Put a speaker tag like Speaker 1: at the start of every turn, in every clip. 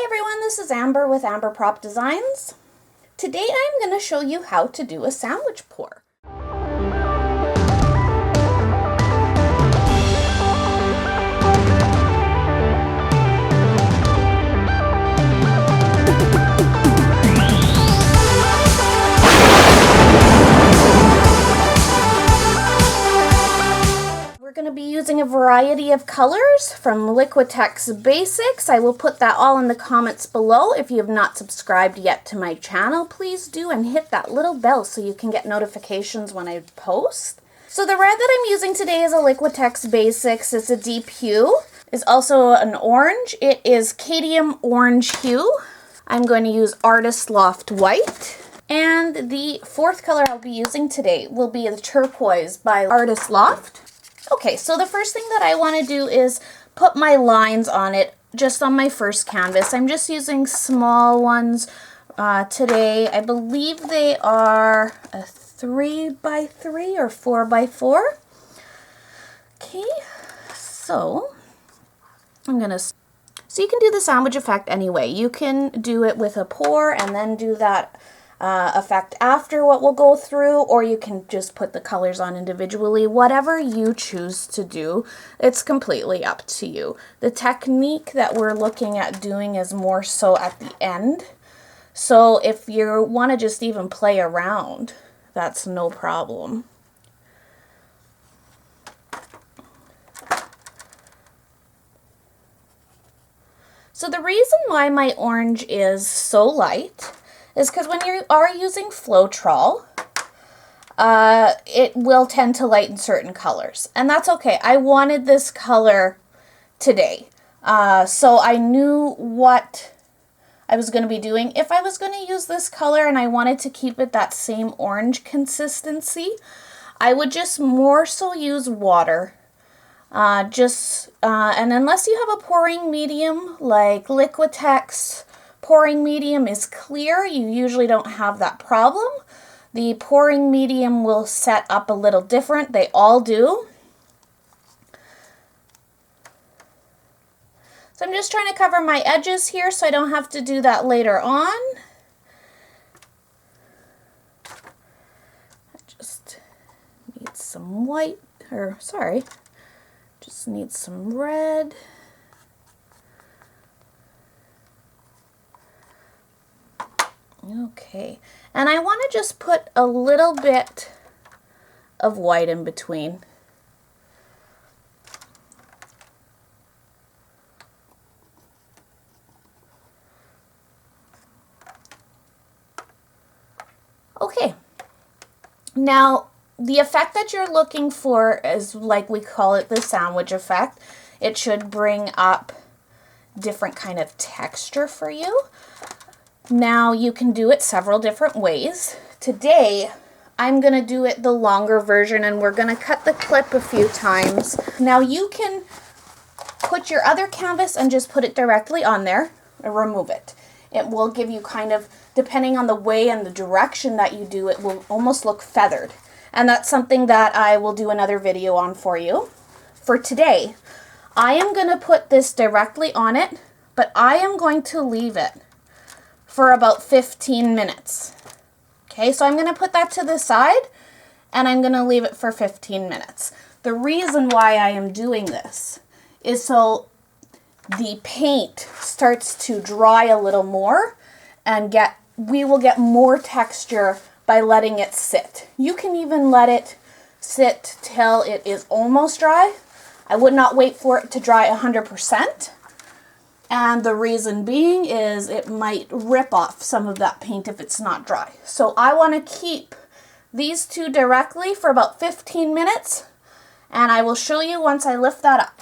Speaker 1: Hi everyone, this is Amber with Amber Prop Designs. Today I'm going to show you how to do a sandwich pour. We're going to be using a variety of colors from Liquitex Basics. I will put that all in the comments below. If you have not subscribed yet to my channel, please do and hit that little bell so you can get notifications when I post. So the red that I'm using today is a Liquitex Basics. It's a deep hue. It's also an orange. It is Cadmium Orange hue. I'm going to use Artist Loft White. And the fourth color I'll be using today will be the Turquoise by Artist Loft. Okay, so the first thing that I want to do is put my lines on it just on my first canvas. I'm just using small ones today. I believe they are a 3x3 or 4x4. Okay, so I'm going to... So you can do the sandwich effect anyway. You can do it with a pour and then do that effect after what we'll go through, or you can just put the colors on individually. Whatever you choose to do, it's completely up to you. The technique that we're looking at doing is more so at the end. So if you want to just even play around, that's no problem. So the reason why my orange is so light is because when you are using Floetrol, it will tend to lighten certain colors. And that's okay. I wanted this color today. So I knew what I was going to be doing. If I was going to use this color and I wanted to keep it that same orange consistency, I would just more so use water. And unless you have a pouring medium like Liquitex, pouring medium is clear, you usually don't have that problem. The pouring medium will set up a little different. They all do. So I'm just trying to cover my edges here so I don't have to do that later on. I just need some white, just need some red. Okay, and I want to just put a little bit of white in between. Okay, now the effect that you're looking for is, like we call it, the sandwich effect. It should bring up different kind of texture for you. Now you can do it several different ways. Today I'm going to do it the longer version, and we're going to cut the clip a few times. Now you can put your other canvas and just put it directly on there and remove it. It will give you kind of, depending on the way and the direction that you do, it will almost look feathered. And that's something that I will do another video on for you. For today, I am going to put this directly on it, but I am going to leave it for about 15 minutes. Okay, so I'm going to put that to the side and I'm going to leave it for 15 minutes. The reason why I am doing this is so the paint starts to dry a little more and we will get more texture by letting it sit. You can even let it sit till it is almost dry. I would not wait for it to dry 100%. And the reason being is it might rip off some of that paint if it's not dry. So I want to keep these two directly for about 15 minutes, and I will show you once I lift that up.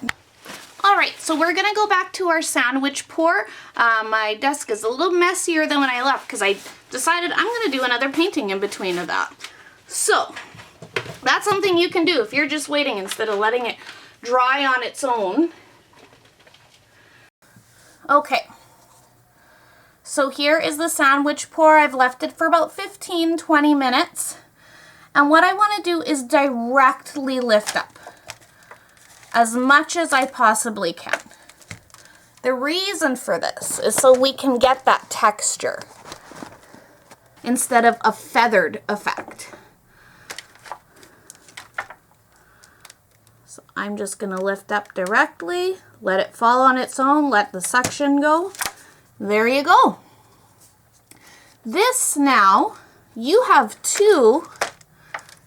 Speaker 1: Alright, so we're going to go back to our sandwich pour. My desk is a little messier than when I left because I decided I'm going to do another painting in between of that. So that's something you can do if you're just waiting instead of letting it dry on its own. Okay, so here is the sandwich pour. I've left it for about 15-20 minutes. And what I want to do is directly lift up as much as I possibly can. The reason for this is so we can get that texture instead of a feathered effect. So I'm just going to lift up directly, let it fall on its own, let the suction go. There you go. This now, you have two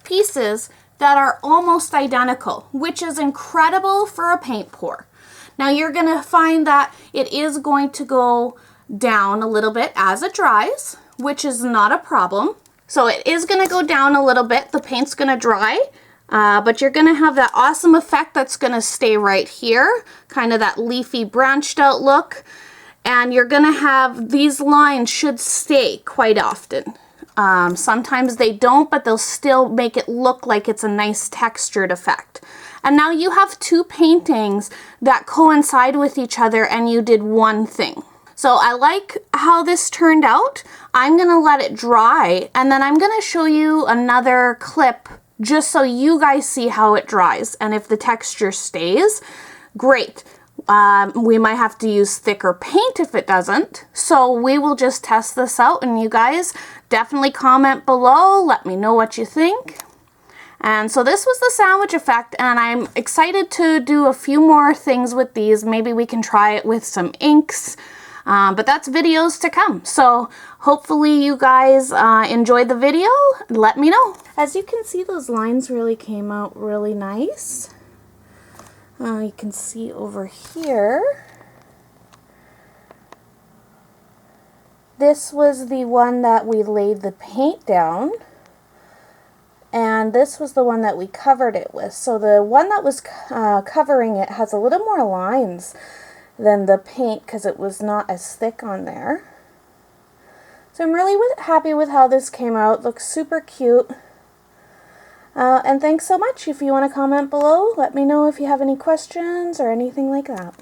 Speaker 1: pieces that are almost identical, which is incredible for a paint pour. Now you're going to find that it is going to go down a little bit as it dries, which is not a problem. So it is going to go down a little bit. The paint's going to dry, but you're going to have that awesome effect that's going to stay right here, kind of that leafy branched out look. And you're going to have these lines should stay quite often. Sometimes they don't, but they'll still make it look like it's a nice textured effect. And now you have two paintings that coincide with each other and you did one thing. So I like how this turned out. I'm going to let it dry and then I'm going to show you another clip just so you guys see how it dries. And if the texture stays, great. We might have to use thicker paint if it doesn't. So we will just test this out and you guys definitely comment below. Let me know what you think. And so this was the sandwich effect and I'm excited to do a few more things with these. Maybe we can try it with some inks, but that's videos to come. So hopefully you guys enjoyed the video. Let me know. As you can see, those lines really came out really nice. You can see over here, this was the one that we laid the paint down, and this was the one that we covered it with. So the one that was covering it has a little more lines than the paint because it was not as thick on there. So I'm really happy with how this came out. Looks super cute. And thanks so much. If you want to comment below, let me know if you have any questions or anything like that.